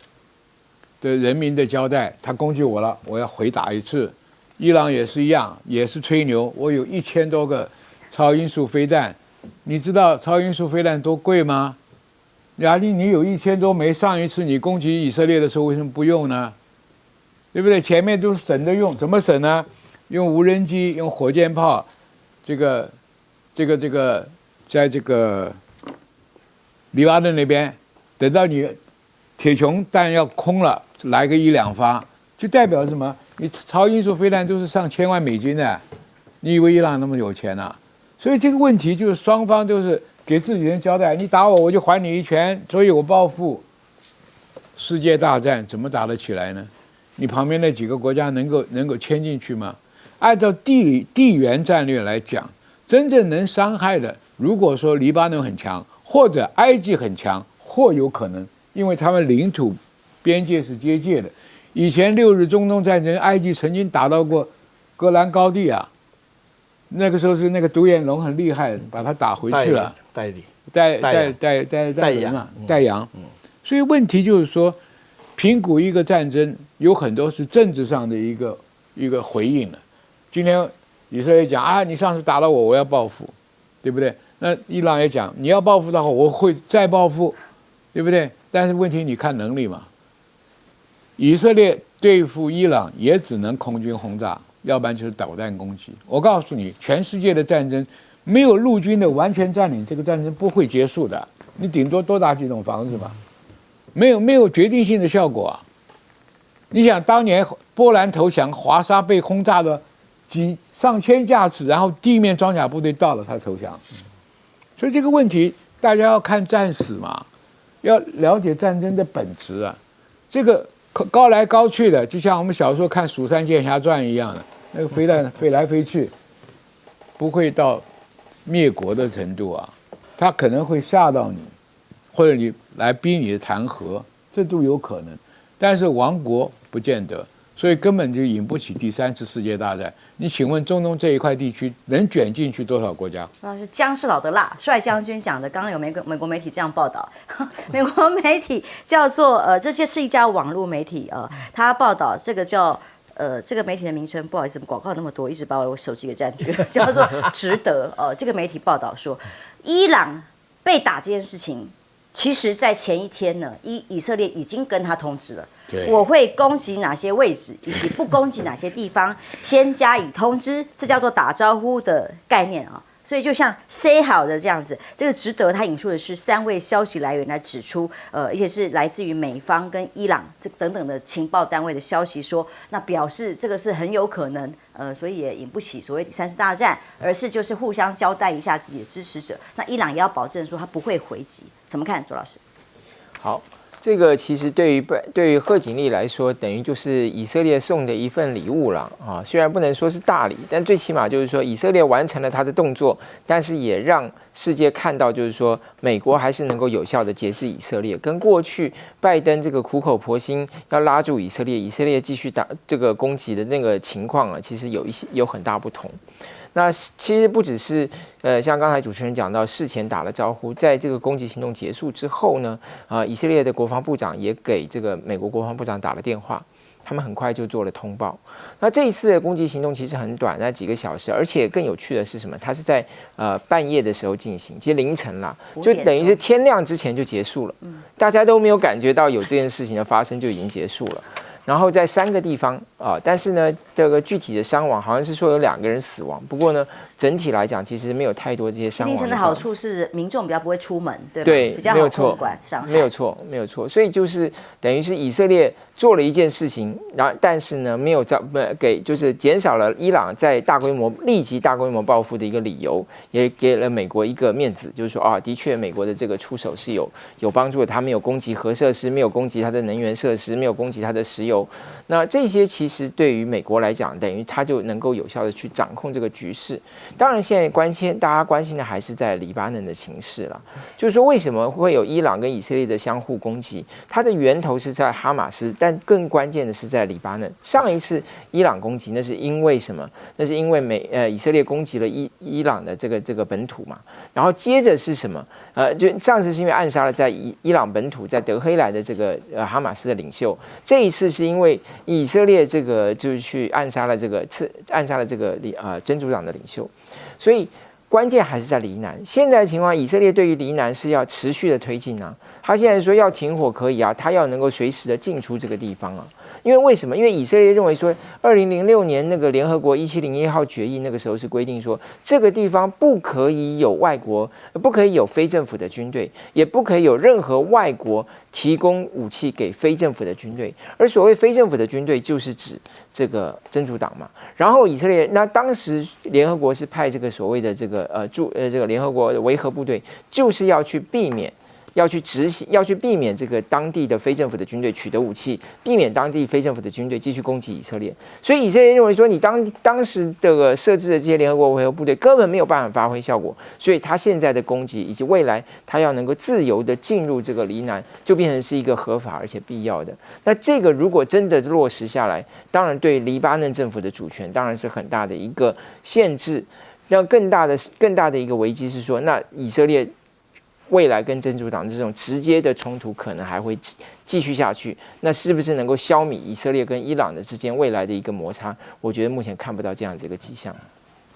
的人民的交代，他攻击我了，我要回打一次。伊朗也是一样，也是吹牛，我有1000多个超音速飞弹，你知道超音速飞弹多贵吗？你有1000多枚，上一次你攻击以色列的时候为什么不用呢？对不对？前面都省着用，怎么省呢？用无人机，用火箭炮，这个，在这个黎巴嫩那边，等到你铁穹弹药空了，来个1、2发，就代表什么？你超音速飞弹都是上千万美金的，你以为伊朗那么有钱啊？所以这个问题就是双方都是给自己人交代，你打我，我就还你一拳，所以我报复。世界大战怎么打得起来呢？你旁边那几个国家能够牵进去吗？按照地缘战略来讲，真正能伤害的，如果说黎巴嫩很强，或者埃及很强，或有可能，因为他们领土边界是接界的。以前6日中东战争，埃及曾经打到过戈兰高地啊，那个时候是那个独眼龙很厉害，把他打回去了。戴洋。所以问题就是说，评估一个战争有很多是政治上的一个回应了。今天以色列讲啊，你上次打了我，我要报复，对不对？那伊朗也讲，你要报复的话，我会再报复，对不对？但是问题你看能力嘛。以色列对付伊朗也只能空军轰炸，要不然就是导弹攻击。我告诉你，全世界的战争没有陆军的完全占领，这个战争不会结束的。你顶多多打几栋房子吧，没有决定性的效果啊。你想当年波兰投降，华沙被轰炸的上千架次，然后地面装甲部队到了，他投降。所以这个问题大家要看战史嘛，要了解战争的本质啊。这个高来高去的，就像我们小时候看《蜀山剑侠传》一样的，那个飞弹飞来飞去，不会到灭国的程度啊。他可能会吓到你，或者你来逼你的谈和，这都有可能。但是亡国不见得，所以根本就引不起第3次世界大战。你请问中东这一块地区能卷进去多少国家？是姜是老的辣，帅将军讲的。刚刚有美国媒体这样报道，美国媒体叫做这是一家网络媒体他报道这个叫这个媒体的名称，不好意思，广告那么多，一直把我手机给占据了，叫做值得。这个媒体报道说，伊朗被打这件事情，其实在前一天呢，以色列已经跟他通知了。我会攻击哪些位置，以及不攻击哪些地方，先加以通知，这叫做打招呼的概念啊。所以就像 say 好的这样子，这个值得他引述的是3位消息来源来指出，而且是来自于美方跟伊朗这等等的情报单位的消息说，那表示这个是很有可能，所以也引不起所谓第3次大战，而是就是互相交代一下自己的支持者。那伊朗也要保证说他不会回击，怎么看，周老师？好。这个其实对于贺锦丽来说，等于就是以色列送的一份礼物了啊。虽然不能说是大礼，但最起码就是说以色列完成了他的动作，但是也让世界看到，就是说美国还是能够有效的节制以色列，跟过去拜登这个苦口婆心要拉住以色列继续打这个攻击的那个情况啊，其实有很大不同。那其实不只是像刚才主持人讲到，事前打了招呼，在这个攻击行动结束之后呢，以色列的国防部长也给这个美国国防部长打了电话。他们很快就做了通报。那这一次的攻击行动其实很短，那几个小时，而且更有趣的是什么？它是在半夜的时候进行，其实凌晨啦，就等于是天亮之前就结束了。大家都没有感觉到有这件事情的发生就已经结束了。然后在3个地方但是呢，这个具体的伤亡好像是说有2个人死亡，不过呢，整体来讲其实没有太多这些伤亡。凌晨的好处是民众比较不会出门，对吧？对，比较好控管伤害。没有错，没有错。所以就是等于是以色列做了一件事情，然后但是呢，没有给就是减少了伊朗在立即大规模报复的一个理由，也给了美国一个面子，就是说的确美国的这个出手是有帮助的，他没有攻击核设施，没有攻击它的能源设施，没有攻击它的石油。那这些其实对于美国来讲，等于他就能够有效的去掌控这个局势。当然，现在大家关心的还是在黎巴嫩的情势了，就是说为什么会有伊朗跟以色列的相互攻击？它的源头是在哈马斯，但更关键的是在黎巴嫩。上一次伊朗攻击，那是因为什么？那是因为以色列攻击了伊朗的这个本土嘛。然后接着是什么？就上次是因为暗杀了在伊朗本土在德黑兰的这个哈马斯的领袖，这一次是因为以色列这个就是去暗杀了这个真主党的领袖，所以关键还是在黎南。现在的情况，以色列对于黎南是要持续的推进啊。他现在说要停火可以啊，他要能够随时的进出这个地方啊。因为什么？因为以色列认为说，2006年那个联合国1701号决议，那个时候是规定说，这个地方不可以有外国，不可以有非政府的军队，也不可以有任何外国提供武器给非政府的军队。而所谓非政府的军队，就是指这个真主党嘛。然后以色列，那当时联合国是派这个所谓的这个这个联合国维和部队，就是要去避免。要去避免这个当地的非政府的军队取得武器，避免当地非政府的军队继续攻击以色列。所以以色列认为说，你当时的设置的这些联合国维和部队根本没有办法发挥效果，所以他现在的攻击以及未来他要能够自由的进入这个黎南，就变成是一个合法而且必要的。那这个如果真的落实下来，当然对黎巴嫩政府的主权当然是很大的一个限制。让更大的一个危机是说，那以色列未来跟真主党这种直接的冲突可能还会继续下去，那是不是能够消弭以色列跟伊朗的之间未来的一个摩擦？我觉得目前看不到这样子一个迹象。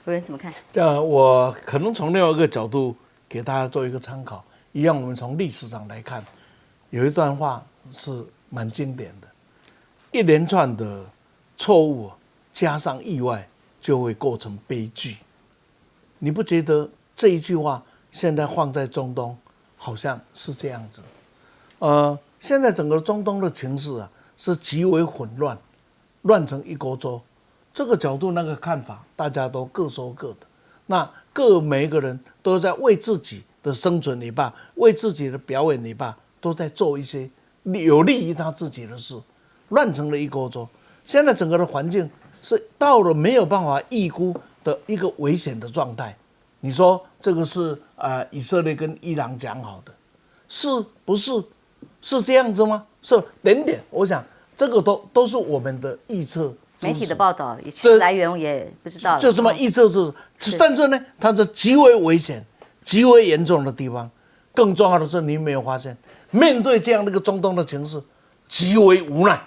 委员怎么看？我可能从另外一个角度给大家做一个参考。一样，我们从历史上来看，有一段话是蛮经典的：一连串的错误加上意外，就会构成悲剧。你不觉得这一句话现在放在中东好像是这样子？现在整个中东的情势是极为混乱，乱成一锅粥。这个角度那个看法，大家都各说各的。那每一个人都在为自己的生存也罢，为自己的表演也罢，都在做一些有利于他自己的事，乱成了一锅粥。现在整个的环境是到了没有办法预估的一个危险的状态。你说这个是以色列跟伊朗讲好的，是不是是这样子吗？是点，我想这个都是我们的预测。媒体的报道也来源也不知道，就这么预测是，但是呢，它是极为危险、极为严重的地方。更重要的是，你有没有发现，面对这样的一个中东的情势，极为无奈。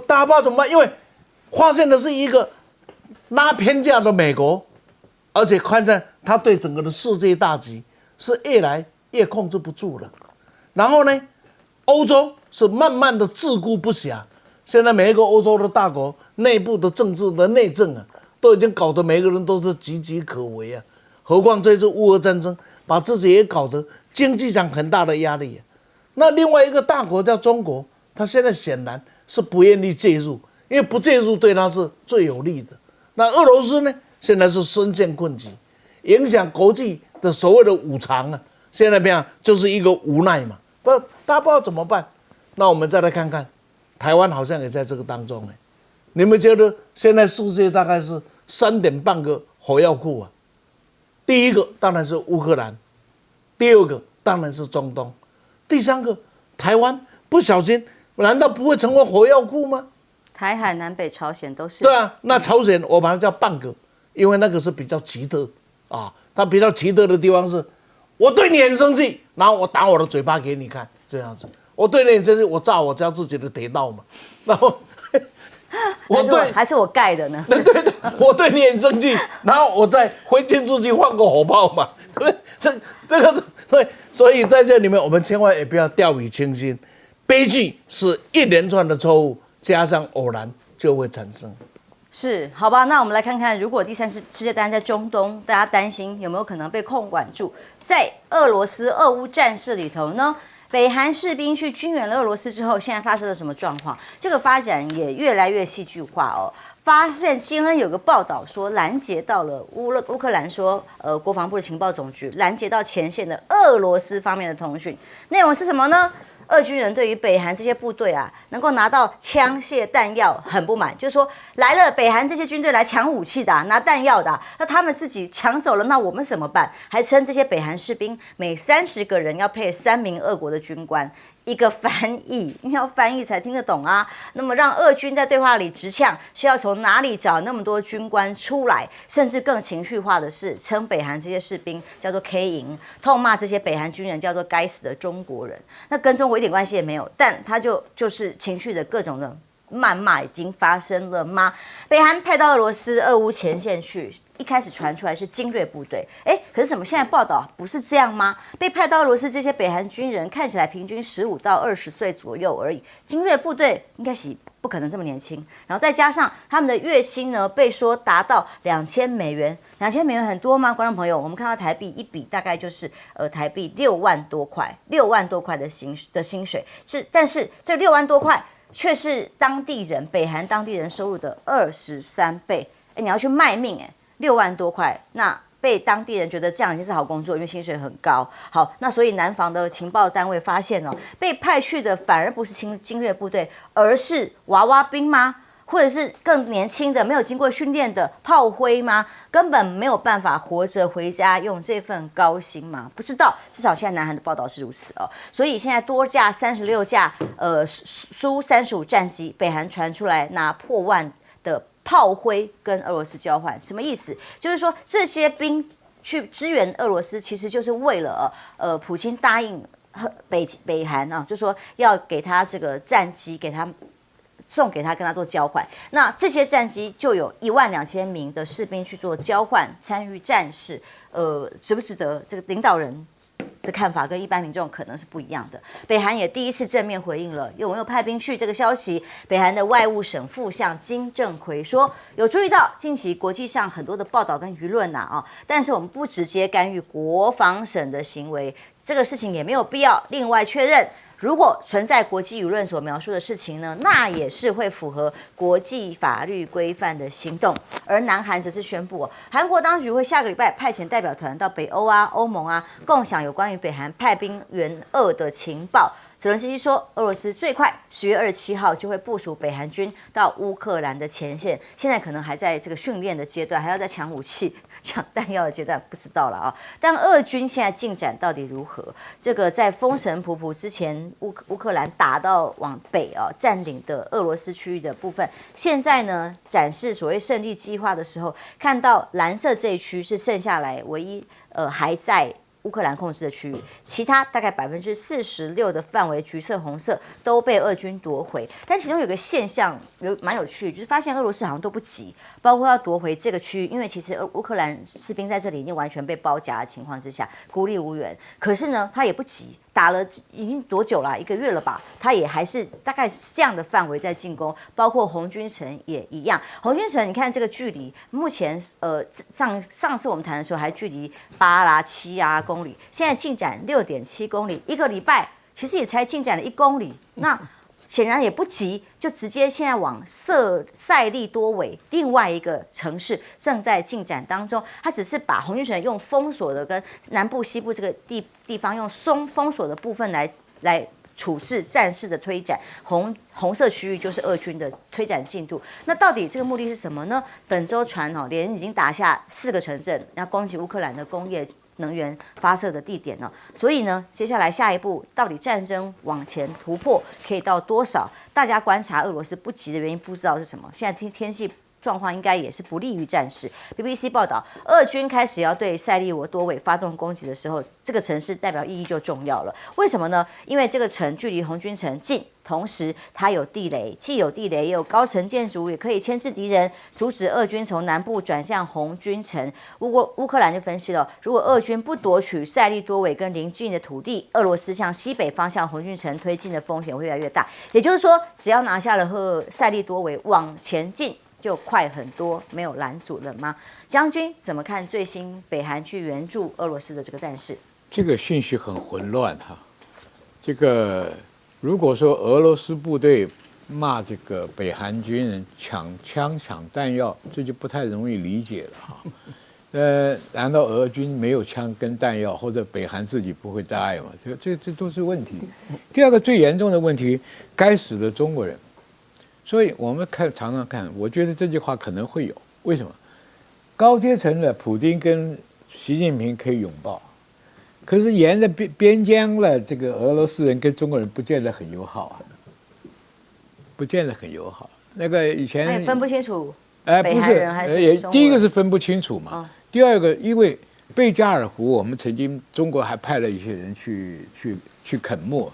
大家不知道怎么办，因为发现的是一个拉偏架的美国。而且看在他对整个的世界大局是越来越控制不住了，然后呢，欧洲是慢慢的自顾不暇。现在每一个欧洲的大国内部的政治的内政都已经搞得每个人都是岌岌可危何况这次乌俄战争把自己也搞得经济上很大的压力那另外一个大国叫中国，他现在显然是不愿意介入，因为不介入对他是最有利的。那俄罗斯呢？现在是深陷困局，影响国际的所谓的五常现在变就是一个无奈嘛，大家不知道怎么办。那我们再来看看，台湾好像也在这个当中你们觉得现在世界大概是3点半个火药库第一个当然是乌克兰，第二个当然是中东，第三个台湾不小心难道不会成为火药库吗？台海、南北朝鲜都是。对那朝鲜我把它叫半个。因为那个是比较奇特啊。它比较奇特的地方是，我对你很生气，然后我打我的嘴巴给你看，这样子。我对你很生气，我炸我家自己的铁道嘛，然后还是我盖的呢？对，我对你很生气，然后我再回进出去放个火炮嘛，对不对？这个对，所以在这里面我们千万也不要掉以轻心，悲剧是一连串的错误加上偶然就会产生。是，好吧，那我们来看看，如果第三次世界大战在中东，大家担心有没有可能被控管住？在俄罗斯俄乌战事里头呢，北韩士兵去军援了俄罗斯之后，现在发生了什么状况？这个发展也越来越戏剧化哦。发现新闻有个报道说，拦截到了乌克兰说，国防部的情报总局拦截到前线的俄罗斯方面的通讯，内容是什么呢？俄军人对于北韩这些部队啊，能够拿到枪械弹药很不满，就是说来了北韩这些军队来抢武器的、拿弹药的、那他们自己抢走了，那我们怎么办？还称这些北韩士兵每30个人要配3名俄国的军官。一个翻译，要翻译才听得懂啊。那么让俄军在对话里直呛，是要从哪里找那么多军官出来？甚至更情绪化的是，称北韩这些士兵叫做 K 营，痛骂这些北韩军人叫做该死的中国人。那跟中国一点关系也没有，但他就是情绪的各种的谩骂已经发生了吗？北韩派到俄罗斯俄乌前线去。一开始传出来是精锐部队，可是怎么现在报道不是这样吗？被派到俄罗斯这些北韩军人看起来平均15到20岁左右而已，精锐部队应该是不可能这么年轻。然后再加上他们的月薪呢，被说达到$2000，$2000很多吗？观众朋友，我们看到台币一笔大概就是台币6万多块，6万多块的薪水，但是这6万多块却是当地人北韩当地人收入的23倍，你要去卖命6万多块，那被当地人觉得这样已经是好工作，因为薪水很高。好，那所以南方的情报单位发现被派去的反而不是精锐部队，而是娃娃兵吗？或者是更年轻的、没有经过训练的炮灰吗？根本没有办法活着回家用这份高薪吗？不知道，至少现在南韩的报道是如此哦。所以现在多架36架苏35战机，北韩传出来拿破万的炮灰跟俄罗斯交换，什么意思？就是说这些兵去支援俄罗斯，其实就是为了普京答应北韩啊，就说要给他这个战机，送给他，跟他做交换。那这些战机就有12000名的士兵去做交换，参与战事，值不值得？这个领导人的看法跟一般民众可能是不一样的。北韩也第一次正面回应了有没有派兵去这个消息。北韩的外务省副相金正奎说，有注意到近期国际上很多的报道跟舆论但是我们不直接干预国防省的行为，这个事情也没有必要另外确认。如果存在国际舆论所描述的事情呢，那也是会符合国际法律规范的行动。而南韩则是宣布，韩国当局会下个礼拜派遣代表团到北欧欧盟共享有关于北韩派兵援俄的情报。泽伦斯基说，俄罗斯最快10月27号就会部署北韩军到乌克兰的前线，现在可能还在这个训练的阶段，还要在抢武器、抢弹药的阶段，不知道了但俄军现在进展到底如何？这个在风尘仆仆之前，乌克兰打到往北占领的俄罗斯区域的部分，现在呢展示所谓胜利计划的时候，看到蓝色这一区是剩下来唯一还在乌克兰控制的区域，其他大概46%的范围，橘色、红色都被俄军夺回。但其中有个现象蛮有趣，就是发现俄罗斯好像都不急，包括要夺回这个区域，因为其实乌克兰士兵在这里已经完全被包夹的情况之下，孤立无援。可是呢，他也不急。打了已经多久了？1个月了吧？他也还是大概是这样的范围在进攻，包括红军城也一样。红军城，你看这个距离，目前上次我们谈的时候还距离8啦、7公里，现在进展6.7公里，1个礼拜其实也才进展了1公里。那显然也不急，就直接现在往塞利多韦另外一个城市正在进展当中。他只是把红军城用封锁的跟南部、西部这个地方用封锁的部分来处置战事的推展。红色区域就是俄军的推展进度。那到底这个目的是什么呢？本周传连已经打下4个城镇，要攻击乌克兰的工业能源发射的地点了。所以呢，接下来下一步到底战争往前突破可以到多少？大家观察俄罗斯不急的原因不知道是什么。现在天气状况应该也是不利于战事。BBC 报道，俄军开始要对塞利沃多韦发动攻击的时候，这个城市代表意义就重要了。为什么呢？因为这个城距离红军城近，同时它有地雷，既有地雷，也有高层建筑，也可以牵制敌人，阻止俄军从南部转向红军城。乌克兰就分析了，如果俄军不夺取塞利多韦跟邻近的土地，俄罗斯向西北方向红军城推进的风险会越来越大。也就是说，只要拿下了塞利多韦，往前进就快很多，没有拦阻了吗？将军怎么看最新北韩去援助俄罗斯的这个战事？这个信息很混乱哈。这个如果说俄罗斯部队骂这个北韩军人抢枪抢弹药，这就不太容易理解了哈。难道俄军没有枪跟弹药，或者北韩自己不会大爱吗？这都是问题。第二个最严重的问题，该死的中国人。所以我们常常看，我觉得这句话可能会有。为什么？高阶层的普丁跟习近平可以拥抱，可是沿着边疆了，这个俄罗斯人跟中国人不见得很友好啊，不见得很友好。那个以前也分不清楚，不北韩人还是中国人。第一个是分不清楚嘛，第二个因为贝加尔湖，我们曾经中国还派了一些人去垦漠，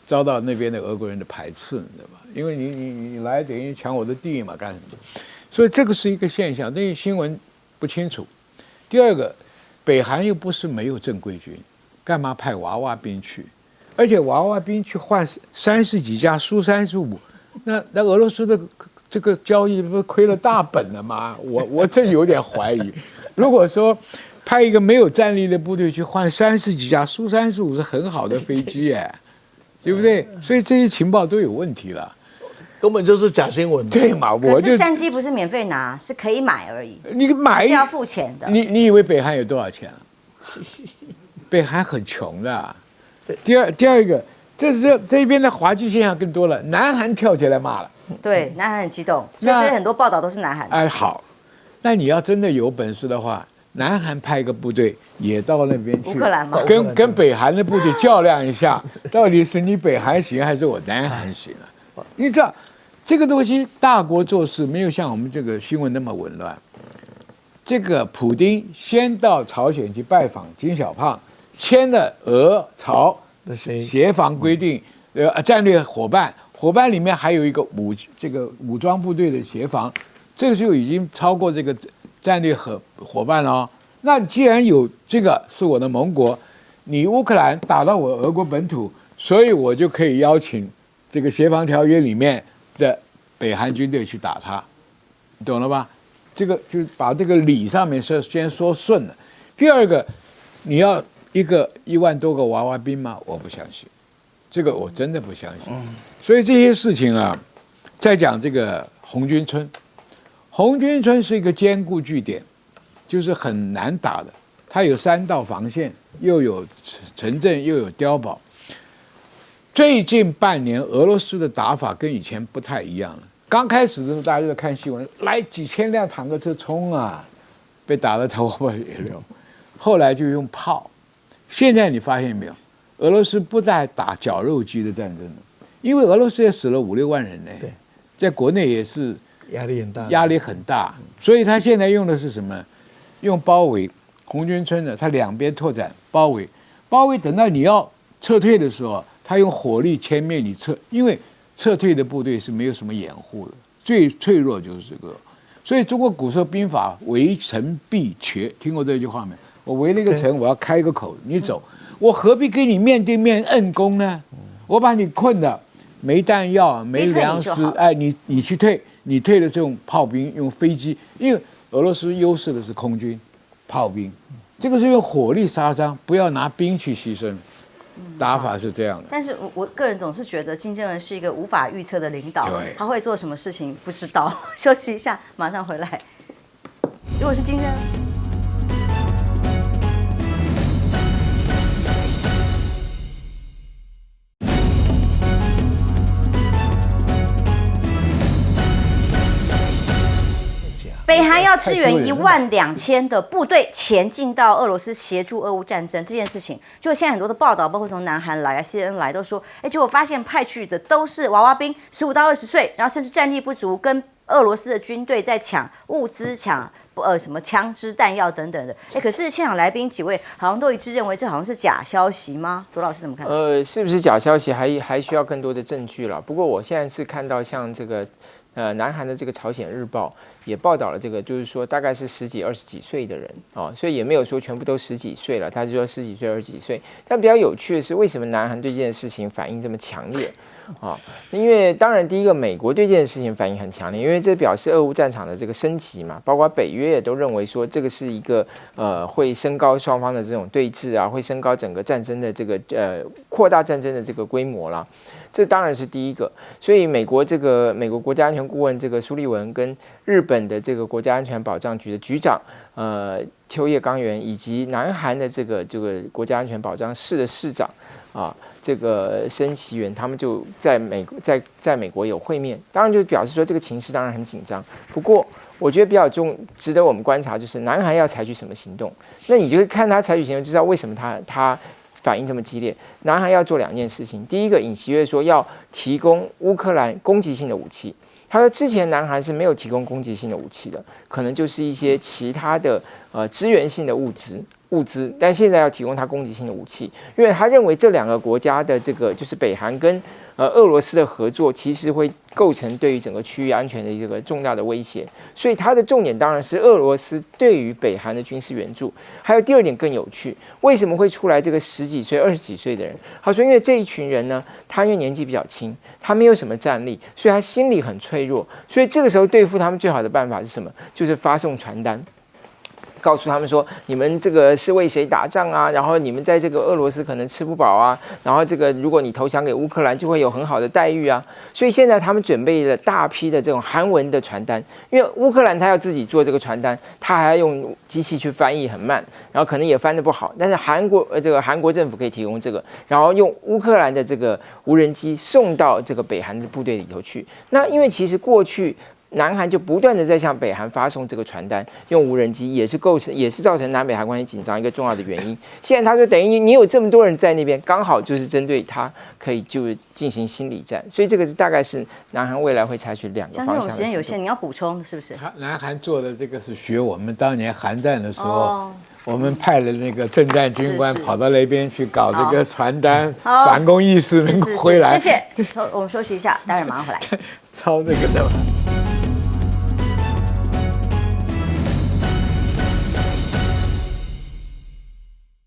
遭到那边的俄国人的排斥，你知道吧？因为你来等于抢我的地嘛，干什么？所以这个是一个现象，那新闻不清楚。第二个，北韩又不是没有正规军，干嘛派娃娃兵去？而且娃娃兵去换30几架苏35，那俄罗斯的这个交易不是亏了大本了吗？我真有点怀疑。如果说派一个没有战力的部队去换30几架苏35是很好的飞机哎，对不对？所以这些情报都有问题了。根本就是假新闻。对嘛？可是战机不是免费拿，是可以买而已。你买是要付钱的。你以为北韩有多少钱啊？北韩很穷的。第二个，这边的滑稽现象更多了，南韩跳起来骂了。对，南韩很激动，所以这很多报道都是南韩。哎，好，那你要真的有本事的话，南韩派一个部队也到那边去，乌克兰吗？跟北韩的部队较量一下，到底是你北韩行还是我南韩行啊？你知道？这个东西大国做事没有像我们这个新闻那么紊乱。这个普丁先到朝鲜去拜访金小胖，签了俄朝的协防规定，战略伙伴里面还有一个武装部队的协防，这个就已经超过这个战略伙伴了哦。那既然有这个是我的盟国，你乌克兰打到我俄国本土，所以我就可以邀请这个协防条约里面的北韩军队去打他，你懂了吧？这个就把这个理上面先说顺了。第二个，你要1万多个娃娃兵吗？我不相信，这个我真的不相信。所以这些事情啊，再讲这个红军村，红军村是一个坚固据点，就是很难打的。它有3道防线，又有城镇，又有碉堡。最近半年，俄罗斯的打法跟以前不太一样了。刚开始的时候，大家就看新闻，来几千辆坦克车冲啊，被打得头破血流。后来就用炮。现在你发现没有，俄罗斯不再打绞肉机的战争了，因为俄罗斯也死了5、6万人呢。对，在国内也是压力很大，所以他现在用的是什么？用包围红军村的，他两边拓展包围，等到你要撤退的时候。他用火力歼灭你因为撤退的部队是没有什么掩护的，最脆弱就是这个。所以中国古时候兵法围城必决，听过这句话没？我围了一个城，我要开一个口，你走，我何必跟你面对面硬攻呢？我把你困的没弹药、没粮食，哎，你去退，你退的这种炮兵用飞机，因为俄罗斯优势的是空军、炮兵，这个是用火力杀伤，不要拿兵去牺牲。打法是这样的，但是我个人总是觉得金正恩是一个无法预测的领导，他会做什么事情不知道。休息一下，马上回来。如果是金正恩。北韩要支援12000的部队前进到俄罗斯协助俄乌战争这件事情，就现在很多的报道，包括从南韩来、CNN 来，都说，结果发现派去的都是娃娃兵，15到20岁，然后甚至战力不足，跟俄罗斯的军队在抢物资、抢什么枪支弹药等等的。可是现场来宾几位好像都一致认为这好像是假消息吗？左老师怎么看？是不是假消息还需要更多的证据了。不过我现在是看到像这个南韩的这个朝鲜日报也报道了这个，就是说大概是10几、20几岁的人啊，所以也没有说全部都10几岁了，他就说10几岁、20几岁。但比较有趣的是，为什么南韩对这件事情反应这么强烈？啊，因为当然，第一个，美国对这件事情反应很强烈，因为这表示俄乌战场的这个升级嘛，包括北约也都认为说这个是一个会升高双方的这种对峙啊，会升高整个战争的这个扩大战争的这个规模啦。这当然是第一个，所以美国国家安全顾问这个苏利文跟日本的这个国家安全保障局的局长秋叶刚元，以及南韩的这个国家安全保障室的室长啊，这个申其元，他们就在美国有会面，当然就表示说这个情势当然很紧张。不过我觉得比较值得我们观察就是南韩要采取什么行动，那你就看他采取行动，就知道为什么他反应这么激烈。南韩要做2件事情，第一个，尹锡悦说要提供乌克兰攻击性的武器。他说之前南韩是没有提供攻击性的武器的，可能就是一些其他的支援性的物资，但现在要提供他攻击性的武器，因为他认为这2个国家的这个就是北韩跟俄罗斯的合作，其实会构成对于整个区域安全的一个重大的威胁，所以他的重点当然是俄罗斯对于北韩的军事援助。还有第2点更有趣，为什么会出来这个10几岁、20几岁的人？他说，因为这一群人呢，他因为年纪比较轻，他没有什么战力，所以他心理很脆弱，所以这个时候对付他们最好的办法是什么？就是发送传单。告诉他们说，你们这个是为谁打仗啊？然后你们在这个俄罗斯可能吃不饱啊，然后这个如果你投降给乌克兰，就会有很好的待遇啊。所以现在他们准备了大批的这种韩文的传单，因为乌克兰他要自己做这个传单，他还要用机器去翻译，很慢，然后可能也翻得不好。但是韩国政府可以提供这个，然后用乌克兰的这个无人机送到这个北韩的部队里头去。那因为其实过去南韩就不断的在向北韩发送这个传单，用无人机也是造成南北韩关系紧张一个重要的原因。现在他说，等于你有这么多人在那边，刚好就是针对他可以就进行心理战，所以这个大概是南韩未来会采取2个方向的行动。时间有限，你要补充是不是？南韩做的这个是学我们当年韩战的时候。我们派了那个政战军官跑到那边去搞这个传单，反攻意识能回来。谢谢，我们休息一下，待会儿马上回来。抄这个的。